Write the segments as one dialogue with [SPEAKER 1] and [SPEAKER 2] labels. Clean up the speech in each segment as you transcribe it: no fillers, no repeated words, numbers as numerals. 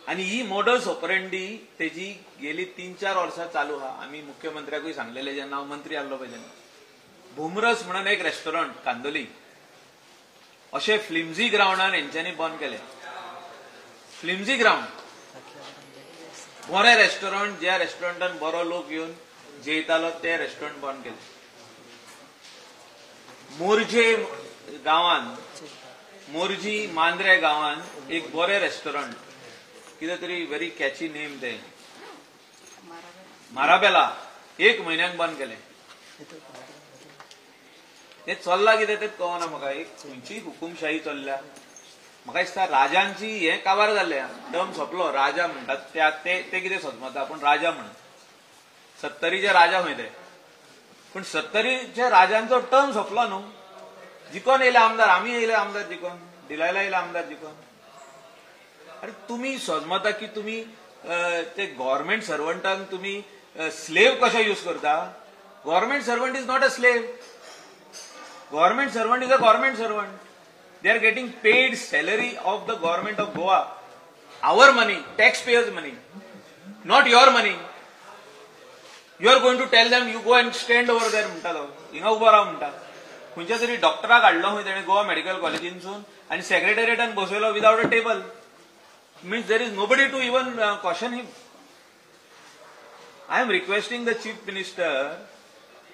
[SPEAKER 1] आणि ही modus operandi तेजी गेली 3-4 वर्सां चालू हा. आम्ही मुख्यमंत्र्याकूय सांगलेले जेन्ना हांव मंत्री आसलो पळय तेन्ना. भुमरस म्हणून एक रेस्टॉरंट कांदोली अशे फ्लिमझी ग्राउंडान हेंच्यांनी बंद केले. फ्लिमझी ग्राउंड बरें रेस्टॉरंट, ज्या रेस्टॉरंटान बरो लोक येवन जेयतालो ते रेस्टॉरंट बंद केले. मोरजे गांवांत, मोरजी मांद्रे गांवांत एक बरें रेस्टॉरंट, कितें तरी व्हेरी कॅची नेम ते, माराबेला, 1 म्हयन्याक बंद केले. हे चल्ला कितें तेच कळना म्हाका. एक खंयची हुकुमशाही चल्ल्या. म्हाका दिसता राजांची हे काबार जाल्ले, टर्म सोंपलो. राजा म्हणटात ते कितें सजमता, पूण राजा म्हणत 70चे राजा खंय ते. पूण 70च्या राजांचो टर्म सोंपलो न्हू. जिकोन येयले आमदार, आमी येयले आमदार जिकोन, दिलायला येयले आमदार जिकोन. अरे तुम्ही सजमता की तुम्ही ते गव्हर्नमेंट सर्वंटांक तुम्ही स्लेव कशे यूज करता. Government servant is not a slave. Government servant is a government servant. They are getting paid salary of the government of Goa. Our money, taxpayers' money, not your money. You are going to tell them you go and stand over there म्हणटा तो. हिंगा उबो राव म्हणटा. खंयच्या तरी डॉक्टराक हाडलो खंय तेणे गोवा मेडिकल कॉलेजींतसून आनी सेक्रेटरिएटान बसयलो without a table. Means there is nobody to even caution him. I am requesting the Chief Minister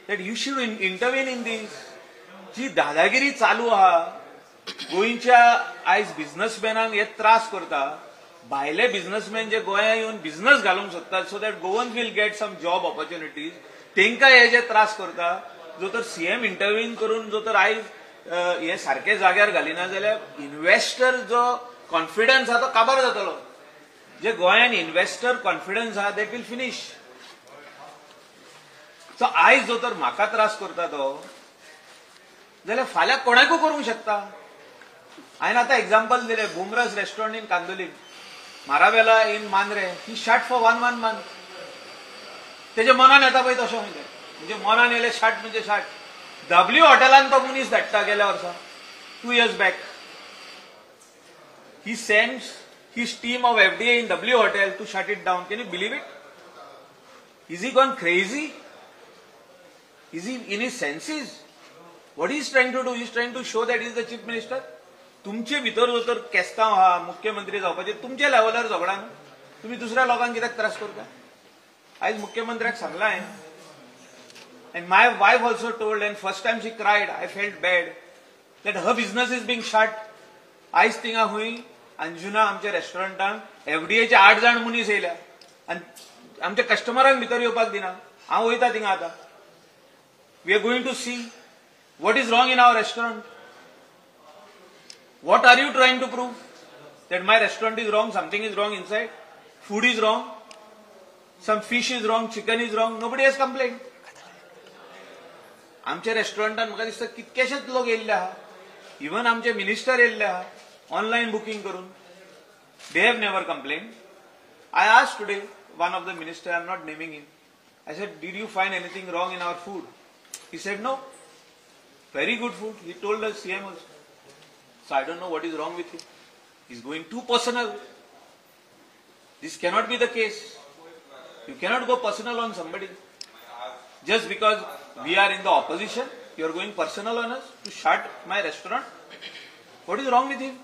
[SPEAKER 1] that you should intervene in this. जी दादागिरी चालू आहा, गोंयच्या आयज बिझनेसमॅनांक हे त्रास करता. भायले बिझनेसमॅन जे गोंया येवन बिझनेस घालूंक सोदतात so that Goans will get some job opportunities, तेंकां हे जे त्रास करता. जो तर सीएम इंटरव्हीन करून जो तर आयज हे सारखे जाग्यार घालिना जाल्यार इन्व्हेस्टर जो कॉन्फिडन्स आहा तो काबार जातलो. जे गोंयान इन्व्हेस्टर कॉन्फिडन्स आहा दॅट वील फिनिश. सो आयज जो तर म्हाका त्रास करता तो जाल्यार फाल्यां कोणाकूय करूंक शकता. हांवें आतां एक्झाम्पल दिलें. Bomra's restaurant in Candolim, Marbella in Mandrem, ही शट फॉर 1 मंथ. तेजे मनान येता पळय तशें खंय तें. म्हणजे मनान येयलें शट म्हणजे शट. डब्ल्यू हॉटेलान तो मनीस धाडटा गेल्या वर्सा 2 years back. He sends his team of FDA in W Hotel to shut it down. Can you believe it? Is he gone crazy? Is he in his senses? What he is trying to do? He is trying to show that he is the chief minister. तुमचे भितर जो तर केस्तांव आहा मुख्यमंत्री जावपाचे तुमच्या लेवलार झगडा न्हू. तुम्ही दुसऱ्या लोकांक कित्याक त्रास करता. आयज मुख्यमंत्र्याक सांगला हांवें. And my wife also told, and first time she cried, I felt bad that her business is being shut. आयज थिंगा खंय अंजुना आमच्या रेस्टॉरंटांत एफडीएचे 8 जाण मनीस येयल्या आनी आमच्या कस्टमरांक भितर येवपाक दिना. हांव वयता थिंगा आतां. We are going to see what is wrong in our restaurant. What are you trying to prove? That my restaurant is wrong, something is wrong inside, food is wrong, some fish is wrong, chicken is wrong. Nobody has complained. आमच्या रेस्टॉरंटान म्हाका दिसता कितकेशेच लोक येयल्ले आहा. Even आमचे minister येयल्ले आहा online booking करून. They have never complained. I asked today one of the minister, I am not naming him, I said, did you find anything wrong in our food? He said no, very good food. He told us CM also. So I don't know what is wrong with him. He's going too personal. This cannot be the case. You cannot go personal on somebody. Just because we are in the opposition, you are going personal on us to shut my restaurant. What is wrong with him?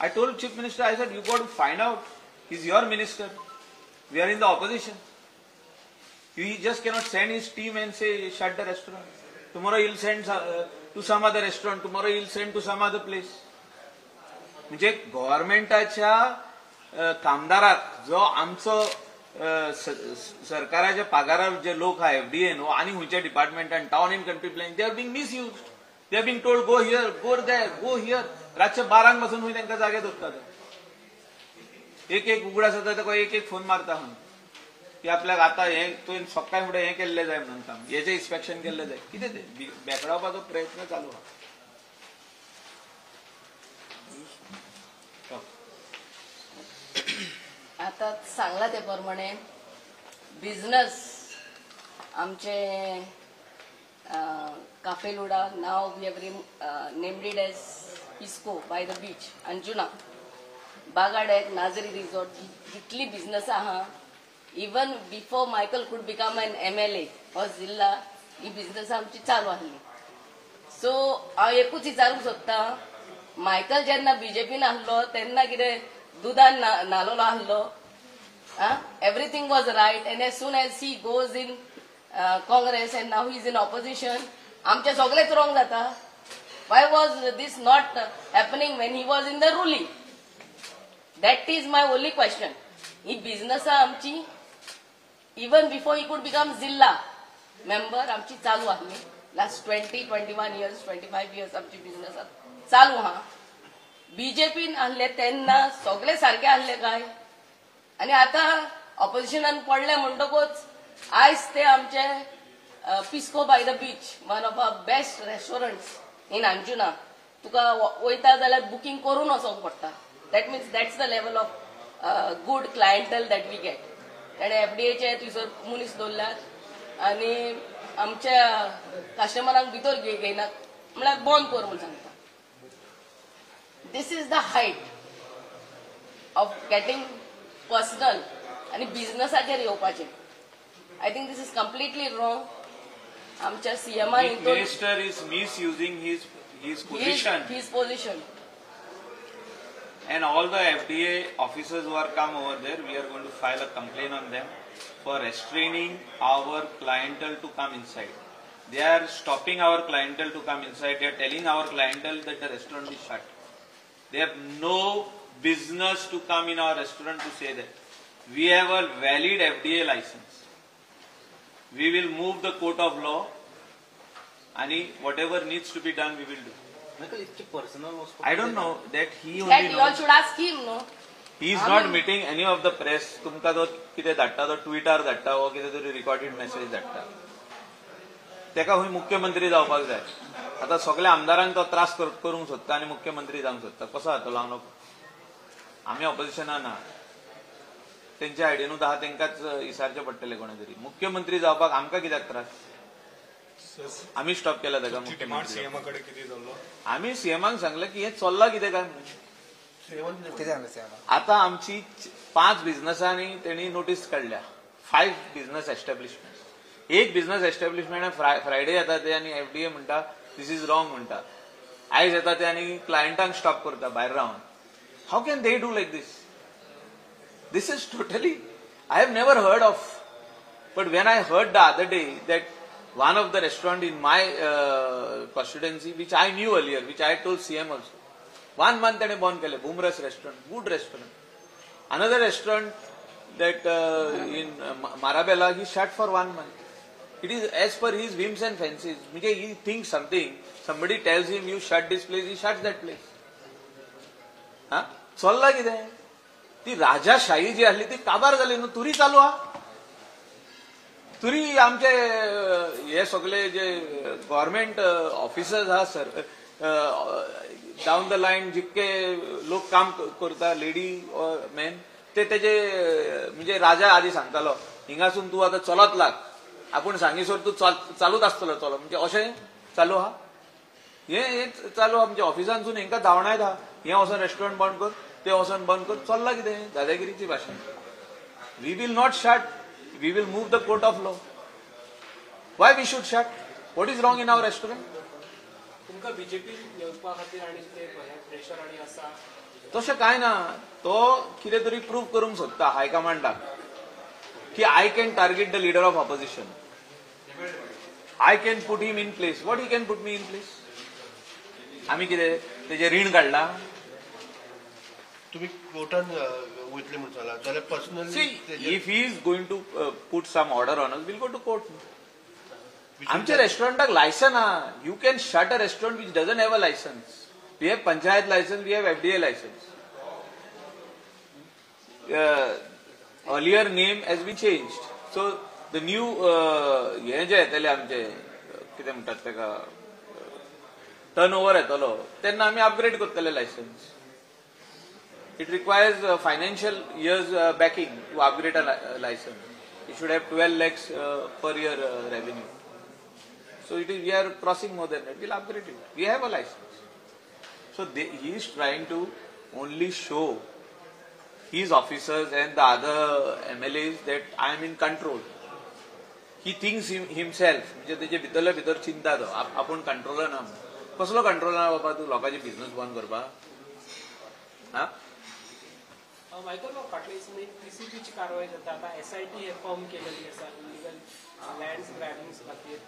[SPEAKER 1] I told Chief Minister, I said, you got to find out. He's your minister. We are in the opposition. He just cannot send his team and say, shut the restaurant. Tomorrow he'll send to some other restaurant. Tomorrow he'll send to some other place. म्हणजे गव्हर्नमेंटाच्या कामदाराक जो आमचो सरकाराच्या पगारार जे लोक आहा FDA नो आनी खंयच्या डिपार्टमेंटान town and country planning they are being misused. They are being told go here, go there, go here. रातचे 12 पासून खंय तांकां जागे दवरतात. एक उगडास जाता ताका एक फोन मारता खंय की आपल्याक आतां हें तुवें सकाळी फुडें हें केल्लें जाय म्हणून काम, हेजें इन्स्पेक्शन केल्लें जाय. कितें तें बेकडावपाचो प्रयत्न चालू आहा.
[SPEAKER 2] आता सांगला ते प्रमाणे बिझनेस आमचे काफेलुडा नाव we have named it as Pisco by the beach Anjuna बागाडेक नाझरी रिसॉर्ट जितली बिझनस आहा even before Michael could become an MLA हो जिल्ला ही बिझनस आमची चालू आसली. सो हांव एकूच विचारूंक सोदतां, मायकल जेन्ना BJPन आसलो तेन्ना कितें दुदान नालोलो आसलो? Everything was right, and as soon as he goes in Congress and now he is in opposition, आमचे सगळेच wrong जाता. Why was this not happening when he was in the ruling? That is my only question. He business आमची even before he could become जिल्हा member आमची चालू आसली. Last 20-21 years, 25 years आमची business चालू हा. BJPन आसले तेन्ना सगळे सारखे आसले काय? आणि आता ऑपोजिशनान पडले म्हणटकूच आयज ते आमचे Pisco by the beach, one of a best restaurants in Anjuna, तुका वयता जाल्यार बुकिंग करून वचोंक पडटा. That means that's the level of good clientele that we get. ताणे FDAचे थंयसर मनीस दवरल्यात आनी आमच्या कस्टमरांक भितर घेयनात म्हळ्यार बंद कर म्हूण सांगता. This is the height of getting personal आणि बिझनसाचेर येवपाचें. I think this is completely wrong. आमच्या CMआन
[SPEAKER 1] minister is misusing his position.
[SPEAKER 2] his position.
[SPEAKER 1] And all the FDA officers who are come over there, we are going to file a complaint on them for restraining our clientele to come inside. They are stopping our clientele to come inside. They are telling our clientele that the restaurant is shut. They have no business to come in our restaurant to say that. We have a valid FDA license. We will move the court of law and whatever needs to be done we will do. I don't know that he
[SPEAKER 2] That
[SPEAKER 1] only
[SPEAKER 2] you all
[SPEAKER 1] knows.
[SPEAKER 2] should ask him, no?
[SPEAKER 1] He is not meeting any of the press. तुमका तो कितें धाडटा तो Twitter धाडटा वा कितें तरी recorded message धाडटा. तेका हुंय मुख्यमंत्री जावपाक जाय. आता सगळ्या आमदारांक तो त्रास करूंक सोदता आनी मुख्यमंत्री जावंक सोदता. कसो जातलो हांव नको? आमी ऑपोजिशनान ना. तेंच्या आयडियनूच आहा तेंकाच इसारचे पडटले कोणे तरी. मुख्यमंत्री जावपाक आमकां कित्याक त्रास? आमी स्टॉप केला तेका मुख्यमंत्री. आमी CMाक सांगले की हे चल्लां कितें काय म्हणून. आता आमची 5 बिझनसांनी तेणी नोटीस काढल्या. 5 बिझनस एस्टॅब्लिशमेंट. एक बिझनस एस्टॅब्लिशमेंट फ्रायडे येता ते आनी FDA म्हणटा दिस इज रॉंग म्हणटा. आयज येता ते आनी क्लायंटांक स्टॉप करता भायर Ravan. How can they do like this? This is totally, I have never heard of. But when I heard the other day that one of the restaurant in my constituency, which I knew earlier, which I told CM also, 1 month they bond kele, Boomras restaurant, good restaurant. Another restaurant that in Marabella, he shut for 1 month. It is as per his whims and fancies. He thinks something, somebody tells him you shut this place, he shuts that place. चल्ला कितें? ती राजाशाही जी आसली ती काबार जाली न्हू. तुरी चालू आहा. तुरी आमचे हे सगळे जे गव्हर्नमेंट ऑफिसर्स आहा सर, डाऊन द लाईन जितके लोक काम करता, लेडी मेन, ते तेजे म्हणजे राजा आधी सांगतालो हिंगासून तू आता चलत लाग, आपण सांगीसर तू चालूच आसतलो चलो, म्हणजे अशें चालू आहा. हे चालू आहा म्हणजे ऑफिसांसून हेंका धांवणायत आहा. हे वचोन रेस्टॉरंट बंद कर, ते वचोन बंद कर. चल्ला कितें? दादागिरीची भाशा. We will not shut. We will move the court of law. Why we should shut? What is wrong in our restaurant?
[SPEAKER 3] तुमकां BJP येवपा खातीर आनी ते प्रेशर आनी आसा?
[SPEAKER 1] तशें कांय ना. तो कितें तरी प्रूव करूंक सोदता हायकमांडाक की I can target the leader of opposition. I can put him in place. What he can put me in place? आमी कितें तेजें रीण काडलां?
[SPEAKER 4] तुम्ही कोर्टान वयतले म्हणून जाला जाल्यार personally
[SPEAKER 1] See, if he is going to put some order on us, we'll go to court. आमच्या रेस्टॉरंटाक लायसन आहा. You can shut a restaurant which doesn't have a licence. We have panchayat licence, we have FDA licence. Earlier name has been changed. So the new हे जे येतले आमचे कितें म्हणटात तेका टर्न ओव्हर येतलो तेन्ना आमी अपग्रेड करतले licence. It requires financial years backing to upgrade a license. It should have 12 lakhs per year revenue. So we are crossing more than that. We'll upgrade it. We have a license. So he is trying to only show his officers and the other MLAs that I am in control. He thinks himself, म्हणजे त्याचे भितरले भितर चिंता तो आपण controller ना. कसलो control ना बाबा तू लोकांचे बिझनेस बंद करपाक? हा?
[SPEAKER 3] मायकल पाटले पीसीपीची कारवाई जाता आता SIT हे फॉर्म केलेली आसा इलिगल लँड्स ग्रॅबिंग्स खातीर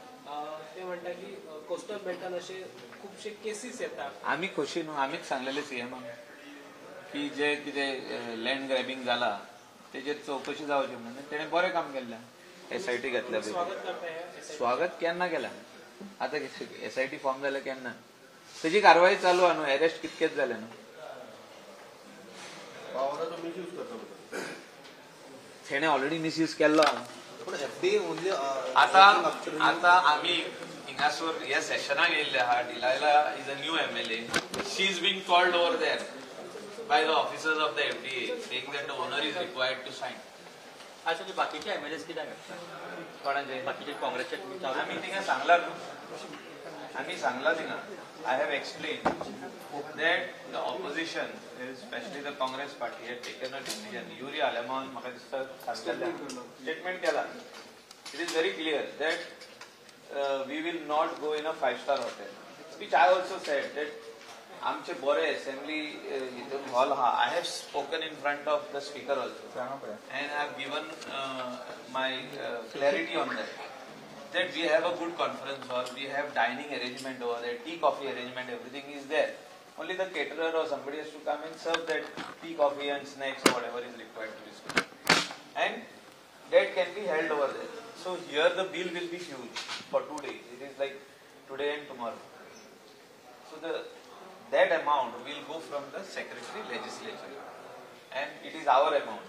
[SPEAKER 3] ते म्हणटा की कोस्टल बेल्टान असे खुबशे केसीस येतात.
[SPEAKER 1] आम्ही खोशी न्हू, आमीच सांगलेले सीएमाक की जे कितें लँड ग्रॅबिंग जाला तेजेर चवकशी जावची म्हणून तेणें बरें काम केल्लें. SIT घेतल्या
[SPEAKER 3] स्वागत करता हे SIT.
[SPEAKER 1] स्वागत केन्ना केलां? आतां SIT फॉर्म जालें केन्ना? तेजी कारवाई चालू आहा न्हू, अरेस्ट कितकेच जाले न्हू.
[SPEAKER 4] पावराचो मिसयूज करता म्हणटा.
[SPEAKER 1] तेणें ऑलरेडी मिसयूज केल्लो आहा.
[SPEAKER 5] पण FDA ओनली
[SPEAKER 1] आता आम्ही हिंगासोर ह्या सेशनाक येयल्ले आहा. Delilah is a new MLA. She is being called over there by the officers of the FDA saying that the owner is required to sign.
[SPEAKER 6] actually बाकीचे MLAs कित्याक येतात?
[SPEAKER 1] कोणाचे?
[SPEAKER 6] बाकीचे काँग्रेसचे
[SPEAKER 1] आम्ही तिका सांगला आम्ही सांगला तिका. I have explained that the opposition, especially the Congress party, had taken a decision. Yuri Aleman म्हाका दिसता statement केला. It is very clear that we will not go in a 5-star hotel. Which I also said that आमचे बरे assembly hall ha. I have spoken in front of the speaker also, and I have given my clarity on that. That we have a good conference hall, we have dining arrangement over there, tea, coffee arrangement, everything is there. Only the caterer or somebody has to come and serve that tea, coffee and snacks or whatever is required to be served. And that can be held over there. So here the bill will be huge for 2 days. It is like today and tomorrow. So that amount will go from the secretary legislature. And it is our amount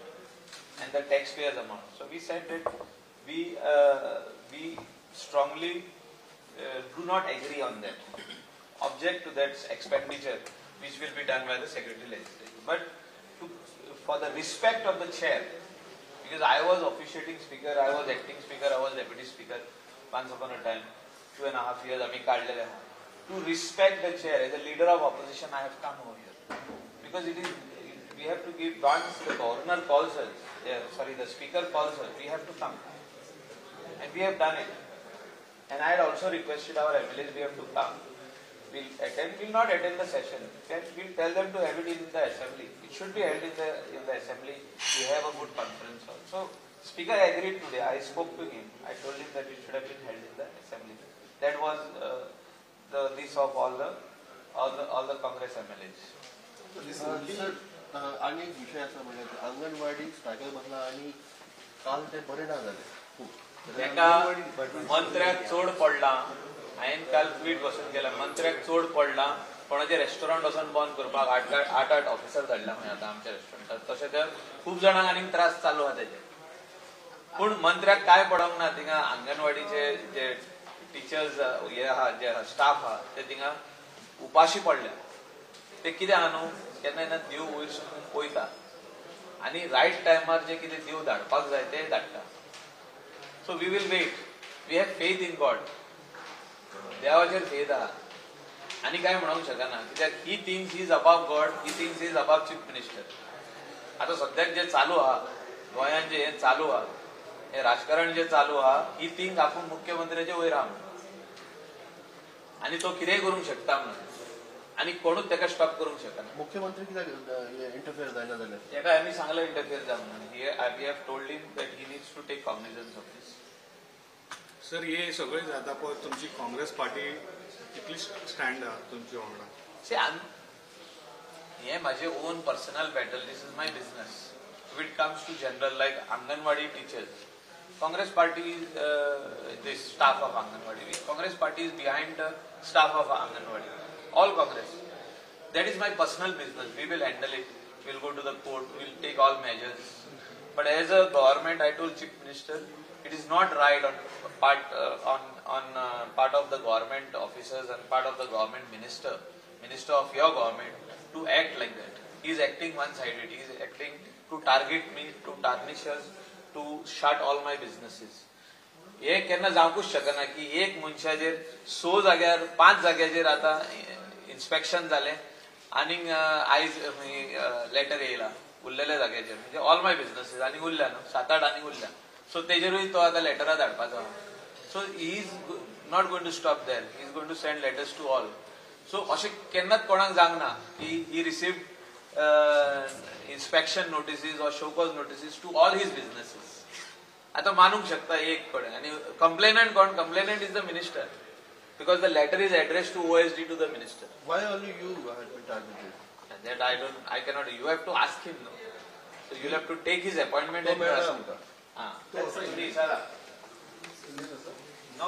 [SPEAKER 1] and the taxpayers amount. So we said that we strongly do not agree on that, object to that expenditure which will be done by the secretary legislature. But for the respect of the chair, because I was officiating speaker, I was acting speaker, I was deputy speaker once upon a time, 2.5 years आम्ही काढलेले आहात. To respect the chair, as a leader of opposition, I have come over here because we have to give. Once the governor calls us, the speaker calls us, we have to come. And we have done it. And I had also requested our MLAs, we have to come. We'll not attend the session. We'll tell them to have it in the assembly. It should be held in the assembly. We have a good conference hall. So, speaker agreed today. I spoke to him. I told him that it should have been held in the assembly. That was the list of all the Congress MLAs.
[SPEAKER 4] Sir आणि एक विषय असा म्हणजे anganwadi striker बसला आणि काल ते बरे ना झाले खूप.
[SPEAKER 1] तेका मंत्र्याक चोड पडला. हांवें काल ट्वीट बसून केला. मंत्र्याक चोड पडला. कोणाचे रेस्टॉरंट वचून बंद करपाक 8 ऑफिसर धाडला खंय आतां आमच्या रेस्टॉरंटात. तशें तर खूब जाणांक आनीक त्रास चालू आहा तेजे. पूण मंत्र्याक काय पडोंक ना. थिंगा अंगणवाडीचे जे टिचर्स हे आहा, जे स्टाफ आहा ते थिंगा उपाशी पडल्या. ते कितें आहा न्हू, केन्ना देव वयर सकून पळयता आनी रायट टायमार जे कितें देव धाडपाक जाय ते धाडटा. So we will wait. We have faith in God. देवाचेर फेथ आहा आनी काय म्हणूंक शकना. कित्याक ही थिंग्स इज अबाव गॉड, ही things is above chief minister. आतां सद्याक जे चालू आहा गोंयांत, जे हे चालू आहा, हे राजकारण जे चालू आहा, ही थिंग आपूण मुख्यमंत्र्याचे वयर आहा म्हणून आनी तो कितेंय करूंक शकता म्हणून आनी कोणूच ताका स्टॉप करूंक शकना.
[SPEAKER 4] मुख्यमंत्री कित्याक इंटरफियर जायना जाल्यार
[SPEAKER 1] ताका आमी सांगलें इंटरफियर जा म्हणून. We have told him that he needs to take cognizance of this.
[SPEAKER 7] Sir हे सगळें जाता पळय तुमची काँग्रेस पार्टी कितली स्टँड आहा तुमच्या वांगडा?
[SPEAKER 1] हे म्हाजे own personal battle. This is my business. If it comes to general like anganwadi teachers, Congress party is the staff of Anganwadi. Congress party is behind the staff of Anganwadi. All Congress. That is my personal business. We will handle it. We will go to the court. We will take all measures. But as a government, I told Chief Minister, it is not right on part of the government officers and part of the government minister of your government to act like that. He is acting one-sided. He is acting to target me, to tarnish us, to shut all my businesses. हे केन्ना जावंकूच शकना की एक मनशाचेर 6 जाग्यार 5 जाग्याचेर आतां inspection जालें आनीक आयज लेटर येयला उरलेल्या जाग्याचेर म्हणजे ऑल माय बिझनेसीस आनी उरल्या न्हू 7-8 आनी उरल्या सो तेजेरूय तो आतां लेटरां धाडपाचो आहा so he is not going to stop there he is going to send letters to all so अशें केन्नाच कोणाक जावंक ना की he received inspection notices or show cause notices to all his businesses आता मानूंक शकता एक कडेन आनी कंप्लेनंट कोण complainant is the minister because the letter is address to OSD to the minister
[SPEAKER 4] Why only you had been targeted?
[SPEAKER 1] that I cannot you have to ask him no so you'll have to take his appointment
[SPEAKER 4] तो
[SPEAKER 1] and
[SPEAKER 4] madam
[SPEAKER 1] ask him.
[SPEAKER 4] का
[SPEAKER 1] हाँ